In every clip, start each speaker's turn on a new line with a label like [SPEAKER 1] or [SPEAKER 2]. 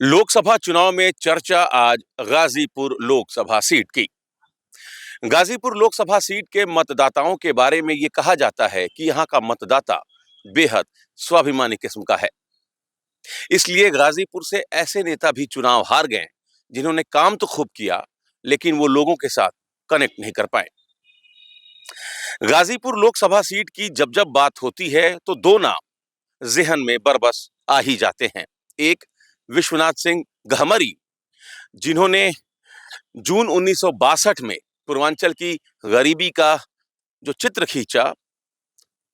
[SPEAKER 1] लोकसभा चुनाव में चर्चा आज गाजीपुर लोकसभा सीट की। गाजीपुर लोकसभा सीट के मतदाताओं के बारे में ये कहा जाता है कि यहाँ का मतदाता बेहद स्वाभिमानी किस्म का है। इसलिए गाजीपुर से ऐसे नेता भी चुनाव हार गए जिन्होंने काम तो खूब किया, लेकिन वो लोगों के साथ कनेक्ट नहीं कर पाए। गाजीपुर लोकसभा सीट की जब जब बात होती है तो दो नाम ज़हन में बरबस आ ही जाते हैं। एक विश्वनाथ सिंह गहमरी, जिन्होंने जून 1962 में पूर्वांचल की गरीबी का जो चित्र खींचा,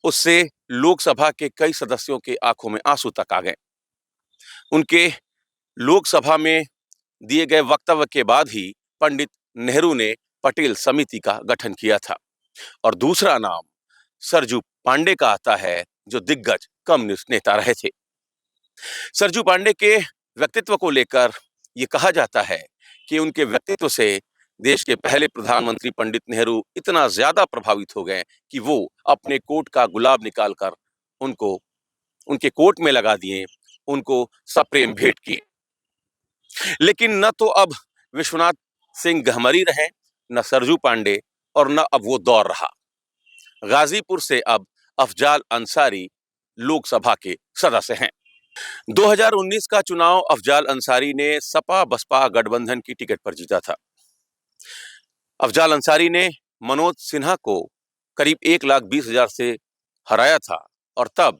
[SPEAKER 1] उससे लोकसभा के कई सदस्यों के आंखों में आंसू तक आ गए। उनके लोकसभा में दिए गए वक्तव्य के बाद ही पंडित नेहरू ने पटेल समिति का गठन किया था। और दूसरा नाम सरजू पांडे का आता है, जो दिग्गज कम्युनिस्ट नेता रहे थे। सरजू पांडे के व्यक्तित्व को लेकर यह कहा जाता है कि उनके व्यक्तित्व से देश के पहले प्रधानमंत्री पंडित नेहरू इतना ज्यादा प्रभावित हो गए कि वो अपने कोट का गुलाब निकालकर उनको उनके कोट में लगा दिए, उनको सप्रेम भेंट किए। लेकिन न तो अब विश्वनाथ सिंह गहमरी रहे, न सरजू पांडे, और न अब वो दौर रहा। गाजीपुर से अब अफजाल अंसारी लोकसभा के सदस्य हैं। 2019 का चुनाव अफजाल अंसारी ने सपा बसपा गठबंधन की टिकट पर जीता था। अफजाल अंसारी ने मनोज सिन्हा को करीब 1,20,000 से हराया था, और तब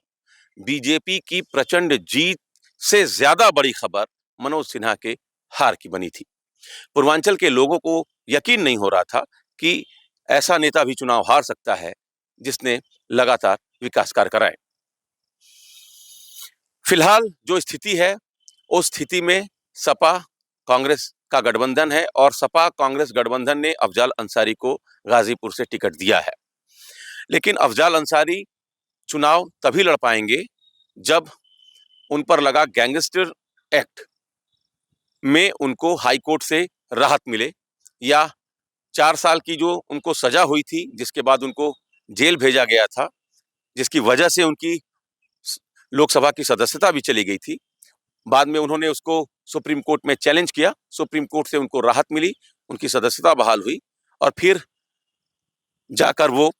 [SPEAKER 1] बीजेपी की प्रचंड जीत से ज्यादा बड़ी खबर मनोज सिन्हा के हार की बनी थी। पूर्वांचल के लोगों को यकीन नहीं हो रहा था कि ऐसा नेता भी चुनाव हार सकता है जिसने लगातार विकास कार्य कराए। फिलहाल जो स्थिति है, उस स्थिति में सपा कांग्रेस का गठबंधन है, और सपा कांग्रेस गठबंधन ने अफजाल अंसारी को गाजीपुर से टिकट दिया है। लेकिन अफजाल अंसारी चुनाव तभी लड़ पाएंगे जब उन पर लगा गैंगस्टर एक्ट में उनको हाई कोर्ट से राहत मिले, या 4 साल की जो उनको सजा हुई थी, जिसके बाद उनको जेल भेजा गया था, जिसकी वजह से उनकी लोकसभा की सदस्यता भी चली गई थी। बाद में उन्होंने उसको सुप्रीम कोर्ट में चैलेंज किया, सुप्रीम कोर्ट से उनको राहत मिली, उनकी सदस्यता बहाल हुई, और फिर जाकर वो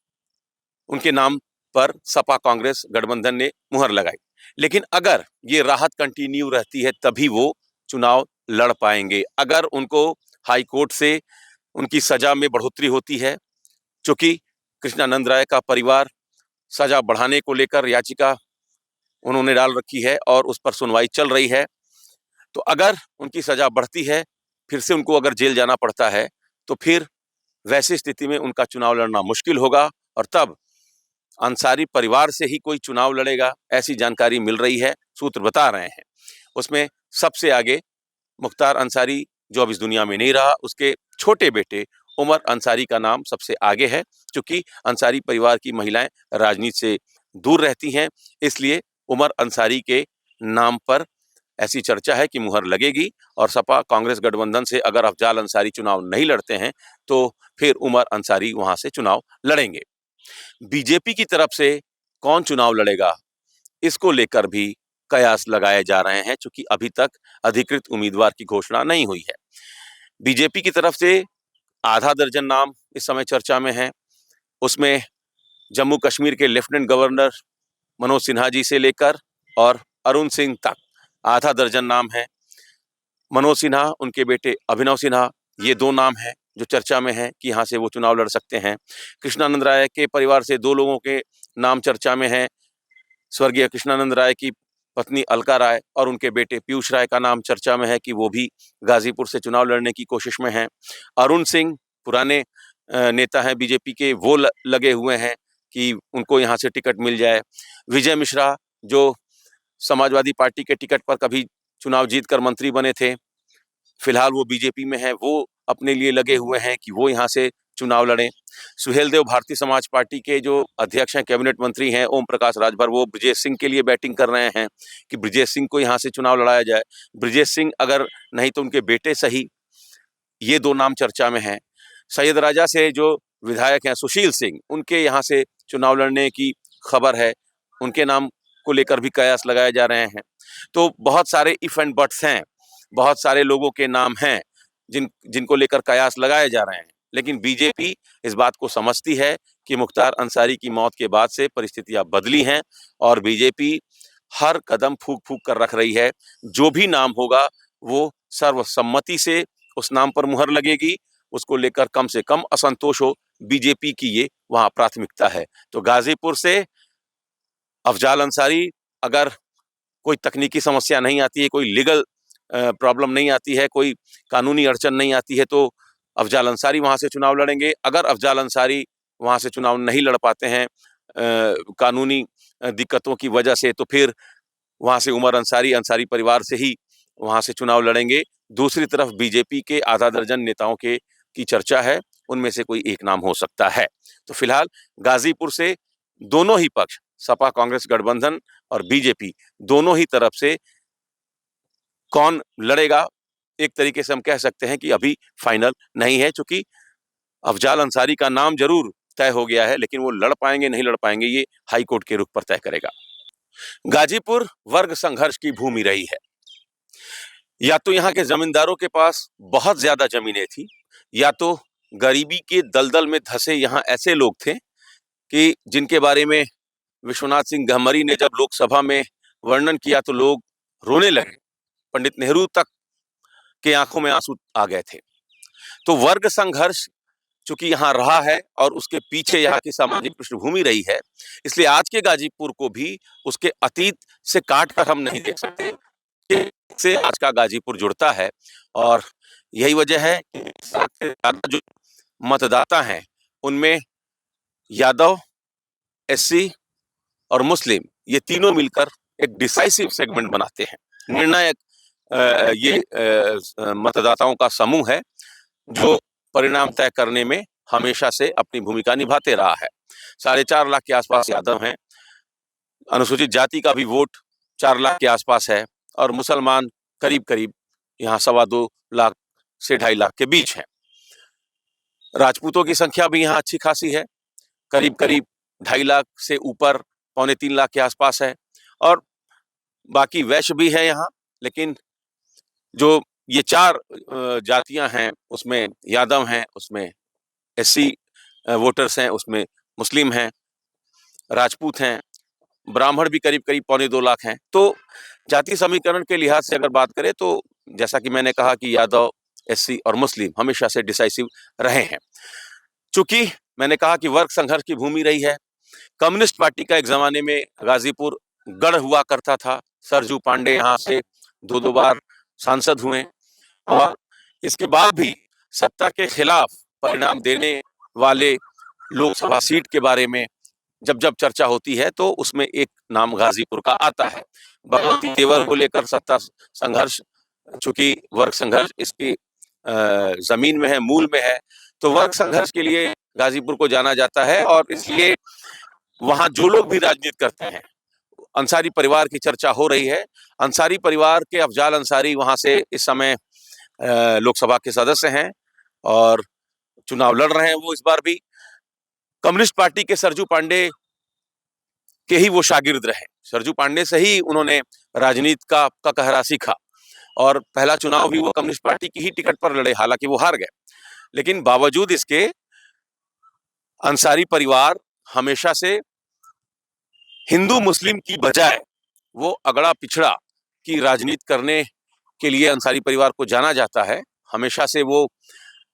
[SPEAKER 1] उनके नाम पर सपा कांग्रेस गठबंधन ने मुहर लगाई। लेकिन अगर ये राहत कंटिन्यू रहती है तभी वो चुनाव लड़ पाएंगे। अगर उनको हाई कोर्ट से उनकी सजा में बढ़ोतरी होती है, चूंकि कृष्णानंद राय का परिवार सजा बढ़ाने को लेकर याचिका उन्होंने डाल रखी है और उस पर सुनवाई चल रही है, तो अगर उनकी सजा बढ़ती है, फिर से उनको अगर जेल जाना पड़ता है, तो फिर वैसी स्थिति में उनका चुनाव लड़ना मुश्किल होगा, और तब अंसारी परिवार से ही कोई चुनाव लड़ेगा, ऐसी जानकारी मिल रही है, सूत्र बता रहे हैं। उसमें सबसे आगे मुख्तार अंसारी, जो अब इस दुनिया में नहीं रहा, उसके छोटे बेटे उमर अंसारी का नाम सबसे आगे है। क्योंकि अंसारी परिवार की महिलाएं राजनीति से दूर रहती हैं, इसलिए उमर अंसारी के नाम पर ऐसी चर्चा है कि मुहर लगेगी, और सपा कांग्रेस गठबंधन से अगर अफजाल अंसारी चुनाव नहीं लड़ते हैं तो फिर उमर अंसारी वहां से चुनाव लड़ेंगे। बीजेपी की तरफ से कौन चुनाव लड़ेगा, इसको लेकर भी कयास लगाए जा रहे हैं, क्योंकि अभी तक अधिकृत उम्मीदवार की घोषणा नहीं हुई है। बीजेपी की तरफ से आधा दर्जन नाम इस समय चर्चा में है। उसमें जम्मू कश्मीर के लेफ्टिनेंट गवर्नर मनोज सिन्हा जी से लेकर और अरुण सिंह तक आधा दर्जन नाम है। मनोज सिन्हा, उनके बेटे अभिनव सिन्हा, ये 2 नाम हैं जो चर्चा में हैं कि यहाँ से वो चुनाव लड़ सकते हैं। कृष्णानंद राय के परिवार से 2 लोगों के नाम चर्चा में हैं। स्वर्गीय कृष्णानंद राय की पत्नी अलका राय और उनके बेटे पीयूष राय का नाम चर्चा में है कि वो भी गाजीपुर से चुनाव लड़ने की कोशिश में हैं। अरुण सिंह पुराने नेता हैं बीजेपी के, वो लगे हुए हैं कि उनको यहाँ से टिकट मिल जाए। विजय मिश्रा, जो समाजवादी पार्टी के टिकट पर कभी चुनाव जीतकर मंत्री बने थे, फिलहाल वो बीजेपी में है, वो अपने लिए लगे हुए हैं कि वो यहाँ से चुनाव लड़ें। सुहेलदेव भारतीय समाज पार्टी के जो अध्यक्ष हैं, कैबिनेट मंत्री हैं ओम प्रकाश राजभर, वो ब्रजेश सिंह के लिए बैटिंग कर रहे हैं कि ब्रजेश सिंह को यहाँ से चुनाव लड़ाया जाए। ब्रजेश सिंह अगर नहीं तो उनके बेटे सही, ये 2 नाम चर्चा में हैं। सैयद राजा से जो विधायक हैं सुशील सिंह, उनके यहाँ से चुनाव लड़ने की खबर है, उनके नाम को लेकर भी कयास लगाए जा रहे हैं। तो बहुत सारे इफ एंड बट्स हैं, बहुत सारे लोगों के नाम हैं जिनको लेकर कयास लगाए जा रहे हैं, लेकिन बीजेपी इस बात को समझती है कि मुख्तार अंसारी की मौत के बाद से परिस्थितियां बदली हैं और बीजेपी हर कदम फूंक-फूंक कर रख रही है। जो भी नाम होगा वो सर्वसम्मति से उस नाम पर मुहर लगेगी, उसको लेकर कम से कम असंतोष हो, बीजेपी की ये वहाँ प्राथमिकता है। तो गाजीपुर से अफ़ज़ाल अंसारी, अगर कोई तकनीकी समस्या नहीं आती है, कोई लीगल प्रॉब्लम नहीं आती है, कोई कानूनी अड़चन नहीं आती है, तो अफ़ज़ाल अंसारी वहाँ से चुनाव लड़ेंगे। अगर अफ़ज़ाल अंसारी वहाँ से चुनाव नहीं लड़ पाते हैं कानूनी दिक्कतों की वजह से, तो फिर वहाँ से उमर अंसारी, अंसारी परिवार से ही वहाँ से चुनाव लड़ेंगे। दूसरी तरफ बीजेपी के आधा दर्जन नेताओं की चर्चा है, उनमें से कोई एक नाम हो सकता है। तो फिलहाल गाजीपुर से दोनों ही पक्ष, सपा कांग्रेस गठबंधन और बीजेपी, दोनों ही तरफ से कौन लड़ेगा, एक तरीके से हम कह सकते हैं कि अभी फाइनल नहीं है, चूंकि अफ़ज़ाल अंसारी का नाम जरूर तय हो गया है, लेकिन वो लड़ पाएंगे नहीं लड़ पाएंगे ये हाई कोर्ट के रुख पर तय करेगा। गाजीपुर वर्ग संघर्ष की भूमि रही है। या तो यहाँ के जमींदारों के पास बहुत ज्यादा जमीनें थी, या तो गरीबी के दलदल में धंसे यहाँ ऐसे लोग थे कि जिनके बारे में विश्वनाथ सिंह गहमरी ने जब लोकसभा में वर्णन किया तो लोग रोने लगे। पंडित नेहरू तक के आंखों में आंसू आ गए थे। तो वर्ग संघर्ष चूंकि यहाँ रहा है और उसके पीछे यहाँ की सामाजिक पृष्ठभूमि रही है, इसलिए आज के गाजीपुर को भी उसके अतीत से काट कर हम नहीं देख सकते कि से आज का गाजीपुर जुड़ता है। और यही वजह है कि सबसे ज्यादा जो मतदाता हैं उनमें यादव, एससी और मुस्लिम, ये तीनों मिलकर एक डिसाइसिव सेगमेंट बनाते हैं। निर्णायक मतदाताओं का समूह है जो परिणाम तय करने में हमेशा से अपनी भूमिका निभाते रहा है। 4.5 लाख के आसपास यादव हैं, अनुसूचित जाति का भी वोट 4 लाख के आसपास है और मुसलमान करीब करीब यहाँ 2.25 लाख से 2.5 लाख के बीच है। राजपूतों की संख्या भी यहाँ अच्छी खासी है, करीब करीब 2.5 लाख से ऊपर 2.25 लाख के आसपास है। और बाकी वैश्य भी है यहाँ, लेकिन जो ये 4 जातियां हैं उसमें यादव हैं, उसमें एससी वोटर्स हैं, उसमें मुस्लिम हैं, राजपूत हैं, ब्राह्मण भी करीब करीब 2.25 लाख हैं। तो जाति समीकरण के लिहाज से अगर बात करें तो जैसा कि मैंने कहा कि यादव, एससी और मुस्लिम हमेशा से डिसाइसिव रहे हैं। चूंकि मैंने कहा कि वर्ग संघर्ष की भूमि रही है, कम्युनिस्ट पार्टी का एक जमाने में गाजीपुर गढ़ हुआ करता था। सरजू पांडे यहाँ से 2 बार सांसद हुए और इसके बाद भी सत्ता के खिलाफ परिणाम देने वाले लोकसभा सीट के बारे में जब जब चर्चा होती है तो उसमें एक नाम गाजीपुर का आता है। भगवती तेवर को लेकर सत्ता संघर्ष, चूंकि वर्ग संघर्ष इसकी जमीन में है, मूल में है, तो वर्ग संघर्ष के लिए गाजीपुर को जाना जाता है। और इसलिए वहां जो लोग भी राजनीति करते हैं, अंसारी परिवार की चर्चा हो रही है। अंसारी परिवार के अफ़ज़ाल अंसारी वहां से इस समय लोकसभा के सदस्य हैं और चुनाव लड़ रहे हैं वो इस बार भी। कम्युनिस्ट पार्टी के सरजू पांडे के ही वो शागिर्द रहे, सरजू पांडे से ही उन्होंने राजनीति का कहरा सीखा और पहला चुनाव भी वो कम्युनिस्ट पार्टी की ही टिकट पर लड़े, हालांकि वो हार गए। लेकिन बावजूद इसके अंसारी परिवार हमेशा से हिंदू मुस्लिम की बजाय वो अगड़ा पिछड़ा की राजनीति करने के लिए अंसारी परिवार को जाना जाता है। हमेशा से वो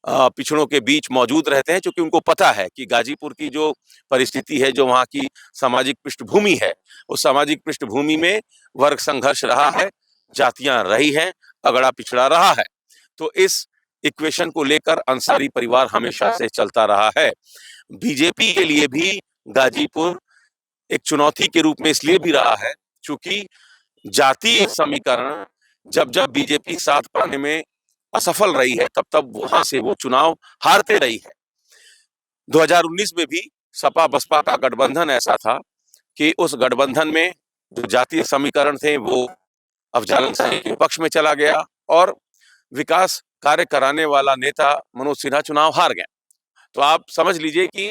[SPEAKER 1] पिछड़ों के बीच मौजूद रहते हैं, क्योंकि उनको पता है कि गाजीपुर की जो परिस्थिति है, जो वहाँ की सामाजिक पृष्ठभूमि है, उस सामाजिक पृष्ठभूमि में वर्ग संघर्ष रहा है, जातियां रही हैं, अगड़ा पिछड़ा रहा है। तो इस इक्वेशन को लेकर अंसारी परिवार हमेशा से चलता रहा है। बीजेपी के लिए भी गाजीपुर एक चुनौती के रूप में इसलिए भी रहा है क्योंकि जातीय समीकरण जब जब बीजेपी साथ पाने में असफल रही है, तब तब वहां से वो चुनाव हारते रही है। 2019 में भी सपा बसपा का गठबंधन ऐसा था कि उस गठबंधन में जो जातीय समीकरण थे वो अफ़ज़ाल अंसारी के पक्ष में चला गया और विकास कार्य कराने वाला नेता मनोज सिन्हा चुनाव हार गए। तो आप समझ लीजिए कि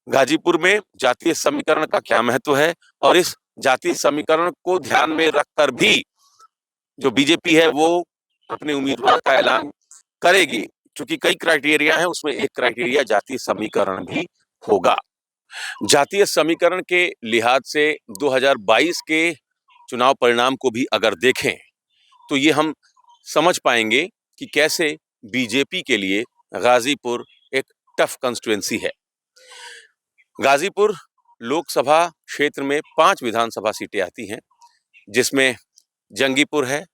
[SPEAKER 1] गाजीपुर में जातीय समीकरण का क्या महत्व है और इस जातीय समीकरण को ध्यान में रखकर भी जो बीजेपी है वो अपने उम्मीदवार का ऐलान करेगी। चूंकि कई क्राइटेरिया हैं, उसमें एक क्राइटेरिया जातीय समीकरण भी होगा। जातीय समीकरण के लिहाज से 2022 के चुनाव परिणाम को भी अगर देखें तो ये हम समझ पाएंगे कि कैसे बीजेपी के लिए गाजीपुर एक टफ कंस्टिट्यूएंसी है। गाजीपुर लोकसभा क्षेत्र में 5 विधानसभा सीटें आती हैं, जिसमें जंगीपुर है,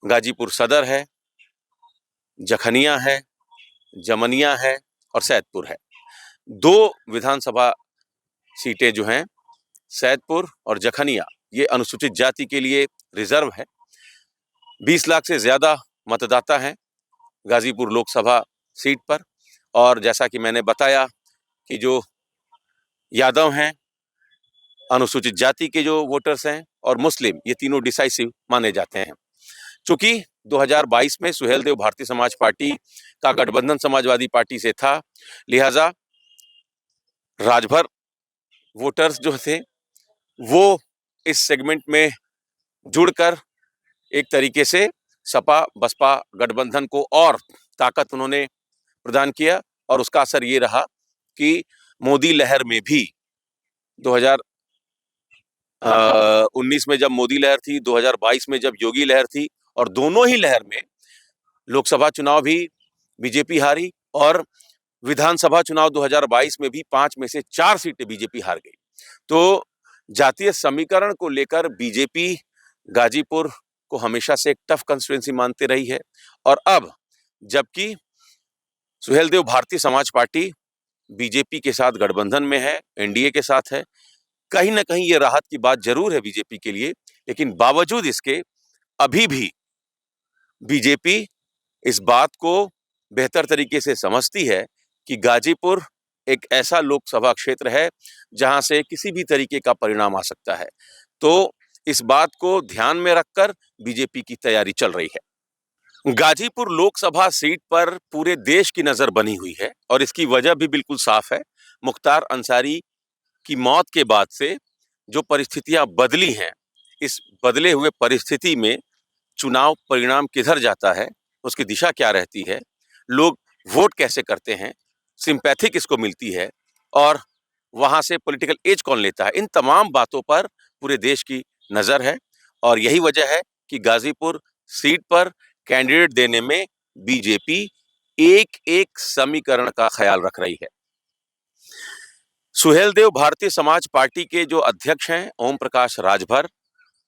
[SPEAKER 1] गाजीपुर सदर है, जखनिया है, जमनिया है और सैदपुर है। 2 विधानसभा सीटें जो हैं, सैदपुर और जखनिया, ये अनुसूचित जाति के लिए रिजर्व है। 20 लाख से ज्यादा मतदाता हैं गाजीपुर लोकसभा सीट पर। और जैसा कि मैंने बताया कि जो यादव हैं, अनुसूचित जाति के जो वोटर्स हैं और मुस्लिम, ये तीनों डिसाइसिव माने जाते हैं। चूंकि 2022 में सुहेलदेव भारतीय समाज पार्टी का गठबंधन समाजवादी पार्टी से था, लिहाजा राजभर वोटर्स जो थे वो इस सेगमेंट में जुड़कर एक तरीके से सपा बसपा गठबंधन को और ताकत उन्होंने प्रदान किया। और उसका असर ये रहा कि मोदी लहर में भी 2019 में जब मोदी लहर थी, 2022 में जब योगी लहर थी, और दोनों ही लहर में लोकसभा चुनाव भी बीजेपी हारी और विधानसभा चुनाव 2022 में भी 5 में से 4 सीटें बीजेपी हार गई। तो जातीय समीकरण को लेकर बीजेपी गाजीपुर को हमेशा से एक टफ कंस्टिट्यूएंसी मानते रही है। और अब जबकि सुहेलदेव भारतीय समाज पार्टी बीजेपी के साथ गठबंधन में है, एनडीए के साथ है, कहीं ना कहीं ये राहत की बात जरूर है बीजेपी के लिए। लेकिन बावजूद इसके अभी भी बीजेपी इस बात को बेहतर तरीके से समझती है कि गाजीपुर एक ऐसा लोकसभा क्षेत्र है जहां से किसी भी तरीके का परिणाम आ सकता है। तो इस बात को ध्यान में रखकर बीजेपी की तैयारी चल रही है। गाजीपुर लोकसभा सीट पर पूरे देश की नजर बनी हुई है और इसकी वजह भी बिल्कुल साफ है। मुख्तार अंसारी की मौत के बाद से जो परिस्थितियां बदली हैं, इस बदले हुए परिस्थिति में चुनाव परिणाम किधर जाता है, उसकी दिशा क्या रहती है, लोग वोट कैसे करते हैं, सिंपैथी किसको मिलती है और वहां से पॉलिटिकल एज कौन लेता है, इन तमाम बातों पर पूरे देश की नजर है। और यही वजह है कि गाजीपुर सीट पर कैंडिडेट देने में बीजेपी एक एक समीकरण का ख्याल रख रही है। सुहेलदेव भारतीय समाज पार्टी के जो अध्यक्ष हैं ओम प्रकाश राजभर,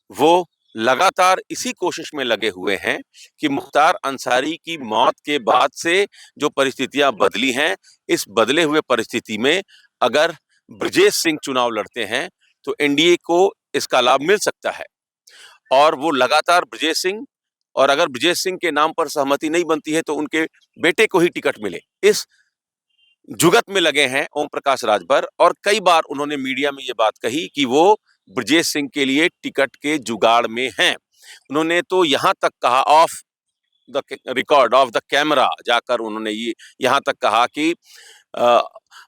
[SPEAKER 1] वो लगातार इसी कोशिश में लगे हुए हैं कि मुख्तार अंसारी की मौत के बाद से जो परिस्थितियां बदली हैं, इस बदले हुए परिस्थिति में अगर ब्रजेश सिंह चुनाव लड़ते हैं तो एनडीए को इसका लाभ मिल सकता है। और वो लगातार ब्रजेश सिंह, और अगर ब्रजेश सिंह के नाम पर सहमति नहीं बनती है तो उनके बेटे को ही टिकट मिले, इस जुगत में लगे हैं ओम प्रकाश राजभर। और कई बार उन्होंने मीडिया में ये बात कही कि वो ब्रजेश सिंह के लिए टिकट के जुगाड़ में हैं। उन्होंने तो यहाँ तक कहा, of the record, of the camera जाकर उन्होंने ये यहाँ तक कहा कि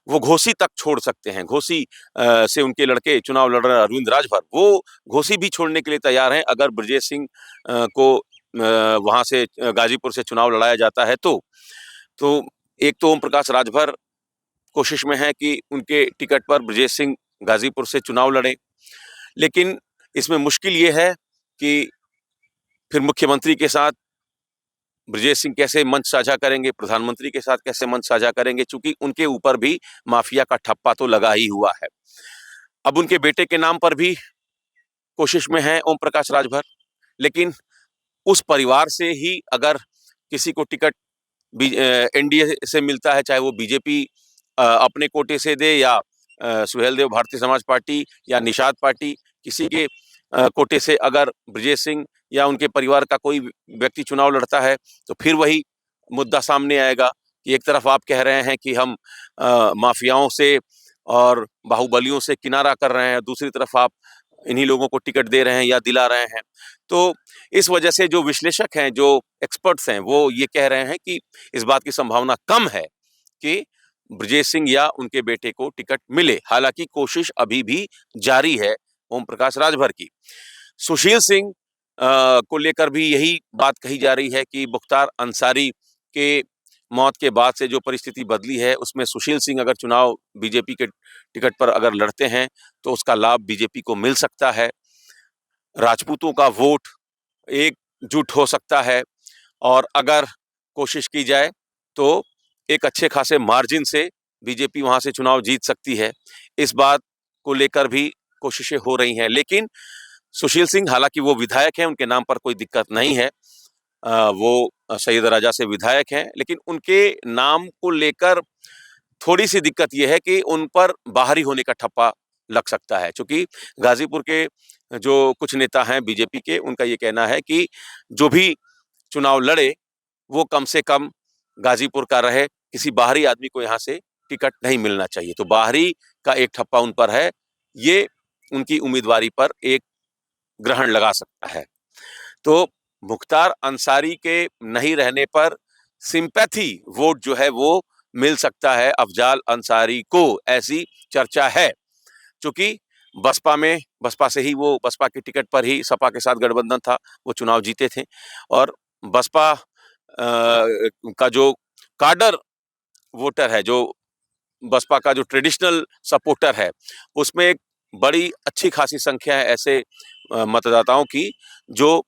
[SPEAKER 1] वो घोसी तक छोड़ सकते हैं। घोसी से उनके लड़के चुनाव लड़ रहे अरविंद राजभर, वो घोसी भी छोड़ने के लिए तैयार हैं अगर ब्रजेश सिंह को वहां से गाजीपुर से चुनाव लड़ाया जाता है। तो एक तो ओम प्रकाश राजभर कोशिश में है कि उनके टिकट पर ब्रजेश सिंह गाजीपुर से चुनाव लड़े, लेकिन इसमें मुश्किल ये है कि फिर मुख्यमंत्री के साथ ब्रजेश सिंह कैसे मंच साझा करेंगे, प्रधानमंत्री के साथ कैसे मंच साझा करेंगे, क्योंकि उनके ऊपर भी माफिया का ठप्पा तो लगा ही हुआ है। अब उनके बेटे के नाम पर भी कोशिश में है ओम प्रकाश राजभर, लेकिन उस परिवार से ही अगर किसी को टिकट एनडीए से मिलता है, चाहे वो बीजेपी अपने कोटे से दे या सुहेलदेव भारतीय समाज पार्टी या निषाद पार्टी, किसी के कोटे से अगर ब्रजेश सिंह या उनके परिवार का कोई व्यक्ति चुनाव लड़ता है तो फिर वही मुद्दा सामने आएगा कि एक तरफ आप कह रहे हैं कि हम माफियाओं से और बाहुबलियों से किनारा कर रहे हैं, दूसरी तरफ आप इन्हीं लोगों को टिकट दे रहे हैं या दिला रहे हैं। तो इस वजह से जो विश्लेषक हैं, जो एक्सपर्ट्स हैं, वो ये कह रहे हैं कि इस बात की संभावना कम है कि ब्रजेश सिंह या उनके बेटे को टिकट मिले। हालांकि कोशिश अभी भी जारी है ओम प्रकाश राजभर की। सुशील सिंह को लेकर भी यही बात कही जा रही है कि मुख्तार अंसारी के मौत के बाद से जो परिस्थिति बदली है, उसमें सुशील सिंह अगर चुनाव बीजेपी के टिकट पर अगर लड़ते हैं, तो उसका लाभ बीजेपी को मिल सकता है। राजपूतों का वोट एकजुट हो सकता है और अगर कोशिश की जाए, तो एक अच्छे खासे मार्जिन से बीजेपी वहाँ से चुनाव जीत सकती है। इस बात को लेकर भी कोशिशें हो रही हैं, लेकिन सुशील सिंह हालाँकि वो विधायक हैं, उनके नाम पर कोई दिक्कत नहीं है। वो सैयद राजा से विधायक हैं, लेकिन उनके नाम को लेकर थोड़ी-सी दिक्कत ये है कि उन पर बाहरी होने का ठप्पा लग सकता है। चूँकि गाज़ीपुर के जो कुछ नेता हैं बीजेपी के, उनका ये कहना है कि जो भी चुनाव लड़े, वो कम से कम गाज़ीपुर का रहे, किसी बाहरी आदमी को यहाँ से टिकट नहीं मिलना चाहिए। तो बाहरी का एक ठप्पा उन पर है, ये उनकी उम्मीदवारी पर एक ग्रहण लगा सकता है। तो मुख्तार अंसारी के नहीं रहने पर सिंपैथी वोट जो है वो मिल सकता है अफजाल अंसारी को, ऐसी चर्चा है। चूँकि बसपा से ही वो बसपा के टिकट पर ही सपा के साथ गठबंधन था, वो चुनाव जीते थे और बसपा का जो काडर वोटर है, जो बसपा का जो ट्रेडिशनल सपोर्टर है, उसमें एक बड़ी अच्छी खासी संख्या है ऐसे मतदाताओं की जो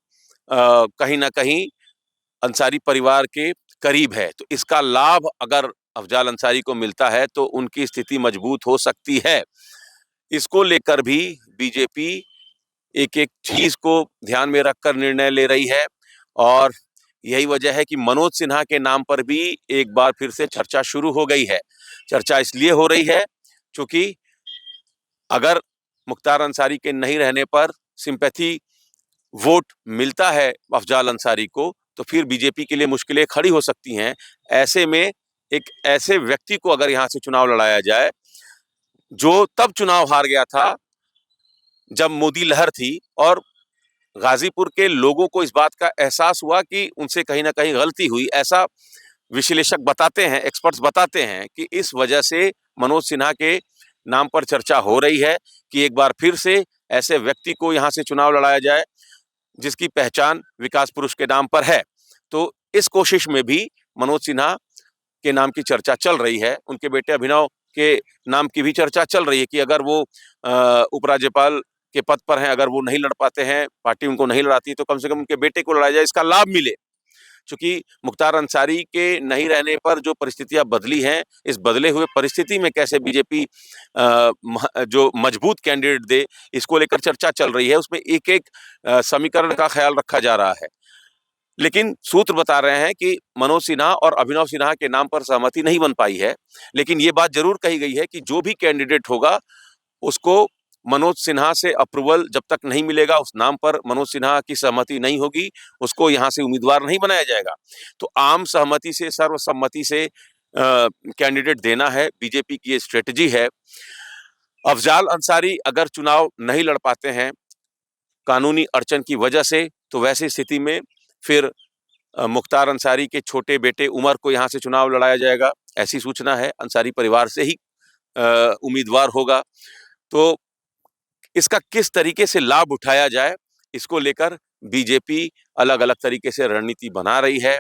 [SPEAKER 1] कहीं न कहीं अंसारी परिवार के करीब है। तो इसका लाभ अगर अफजाल अंसारी को मिलता है, तो उनकी स्थिति मजबूत हो सकती है। इसको लेकर भी बीजेपी एक-एक चीज़ को ध्यान में रखकर निर्णय ले रही है और यही वजह है कि मनोज सिन्हा के नाम पर भी एक बार फिर से चर्चा शुरू हो गई है। चर्चा इसलिए हो रही है, चूँकि अगर मुख्तार अंसारी के नहीं रहने पर सिंपैथी वोट मिलता है अफजाल अंसारी को, तो फिर बीजेपी के लिए मुश्किलें खड़ी हो सकती हैं। ऐसे में एक ऐसे व्यक्ति को अगर यहाँ से चुनाव लड़ाया जाए, जो तब चुनाव हार गया था, जब मोदी लहर थी और गाज़ीपुर के लोगों को इस बात का एहसास हुआ कि उनसे कहीं न कहीं गलती हुई। ऐसा विश्लेषक बताते हैं, एक्सपर्ट्स बताते हैं कि इस वजह से मनोज सिन्हा के नाम पर चर्चा हो रही है कि एक बार फिर से ऐसे व्यक्ति को यहाँ से चुनाव लड़ाया जाए, जिसकी पहचान विकास पुरुष के नाम पर है। तो इस कोशिश में भी मनोज सिन्हा के नाम की चर्चा चल रही है। उनके बेटे अभिनव के नाम की भी चर्चा चल रही है कि अगर वो उपराज्यपाल के पद पर हैं, अगर वो नहीं लड़ पाते हैं, पार्टी उनको नहीं लड़ाती, तो कम से कम उनके बेटे को लड़ाया जाए, इसका लाभ मिले। चूँकि मुख्तार अंसारी के नहीं रहने पर जो परिस्थितियाँ बदली हैं, इस बदले हुए परिस्थिति में कैसे बीजेपी जो मजबूत कैंडिडेट दे, इसको लेकर चर्चा चल रही है। उसमें एक-एक समीकरण का ख्याल रखा जा रहा है। लेकिन सूत्र बता रहे हैं कि मनोज सिन्हा और अभिनव सिन्हा के नाम पर सहमति नहीं बन पाई है। लेकिन ये बात ज़रूर कही गई है कि जो भी कैंडिडेट होगा, उसको मनोज सिन्हा से अप्रूवल जब तक नहीं मिलेगा, उस नाम पर मनोज सिन्हा की सहमति नहीं होगी, उसको यहाँ से उम्मीदवार नहीं बनाया जाएगा। तो आम सहमति से, सर्वसम्मति से कैंडिडेट देना है, बीजेपी की ये स्ट्रैटेजी है। अफजाल अंसारी अगर चुनाव नहीं लड़ पाते हैं, कानूनी अड़चन की वजह से, तो वैसी स्थिति में फिर मुख्तार अंसारी के छोटे बेटे उमर को यहाँ से चुनाव लड़ाया जाएगा, ऐसी सूचना है। अंसारी परिवार से ही उम्मीदवार होगा। तो इसका किस तरीके से लाभ उठाया जाए, इसको लेकर बीजेपी अलग-अलग तरीके से रणनीति बना रही है।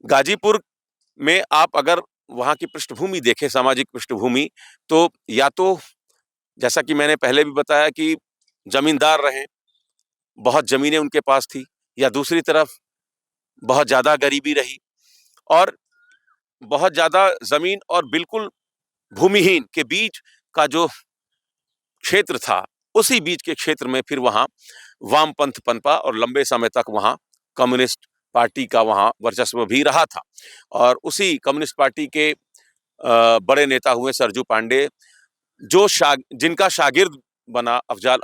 [SPEAKER 1] गाजीपुर में आप अगर वहाँ की पृष्ठभूमि देखें, सामाजिक पृष्ठभूमि, तो या तो जैसा कि मैंने पहले भी बताया कि जमींदार रहे, बहुत ज़मीनें उनके पास थी, या दूसरी तरफ बहुत ज़्यादा गरीबी रही और बहुत ज़्यादा ज़मीन और बिल्कुल भूमिहीन के बीच का जो क्षेत्र था, उसी बीच के क्षेत्र में फिर वहाँ वामपंथ पनपा और लंबे समय तक वहाँ कम्युनिस्ट पार्टी का वहाँ वर्चस्व भी रहा था। और उसी कम्युनिस्ट पार्टी के बड़े नेता हुए सरजू पांडे, जो जिनका शागिर्द बना अफजाल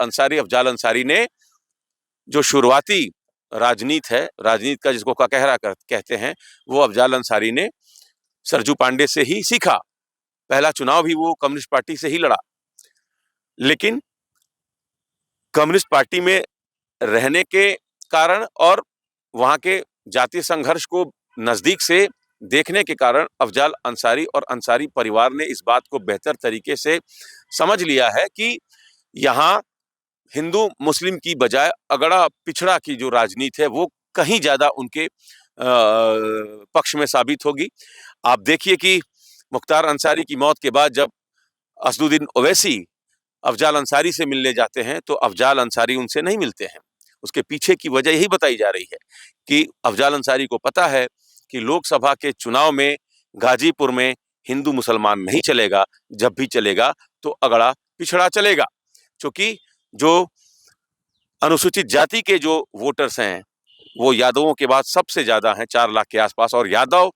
[SPEAKER 1] अंसारी ने जो शुरुआती राजनीति का जिसको ककहरा कहते हैं, वो अफजाल अंसारी ने सरजू पांडे से ही सीखा। पहला चुनाव भी वो कम्युनिस्ट पार्टी से ही लड़ा। लेकिन कम्युनिस्ट पार्टी में रहने के कारण और वहाँ के जातीय संघर्ष को नज़दीक से देखने के कारण अफजाल अंसारी और अंसारी परिवार ने इस बात को बेहतर तरीके से समझ लिया है कि यहाँ हिंदू मुस्लिम की बजाय अगड़ा पिछड़ा की जो राजनीति है वो कहीं ज्यादा उनके पक्ष में साबित होगी। आप देखिए कि मुख्तार अंसारी की मौत के बाद जब असदुद्दीन ओवैसी अफजाल अंसारी से मिलने जाते हैं तो अफजाल अंसारी उनसे नहीं मिलते हैं। उसके पीछे की वजह यही बताई जा रही है कि अफजाल अंसारी को पता है कि लोकसभा के चुनाव में गाजीपुर में हिंदू मुसलमान नहीं चलेगा, जब भी चलेगा तो अगड़ा पिछड़ा चलेगा। क्योंकि जो अनुसूचित जाति के जो वोटर्स हैं वो यादवों के बाद सबसे ज्यादा हैं, 4 लाख के आसपास, और यादव,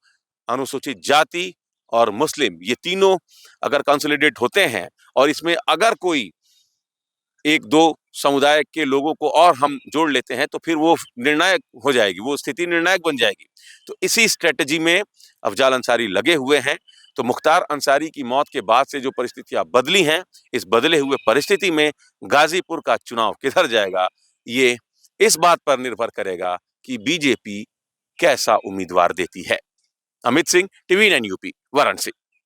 [SPEAKER 1] अनुसूचित जाति और मुस्लिम, ये तीनों अगर कंसोलिडेट होते हैं और इसमें अगर कोई एक दो समुदाय के लोगों को और हम जोड़ लेते हैं तो फिर वो निर्णायक हो जाएगी, वो स्थिति निर्णायक बन जाएगी। तो इसी स्ट्रेटजी में अफजाल अंसारी लगे हुए हैं। तो मुख्तार अंसारी की मौत के बाद से जो परिस्थितियां बदली हैं, इस बदले हुए परिस्थिति में गाजीपुर का चुनाव किधर जाएगा, ये इस बात पर निर्भर करेगा कि बीजेपी कैसा उम्मीदवार देती है। Amit Singh, TV 9 UP, Varanasi.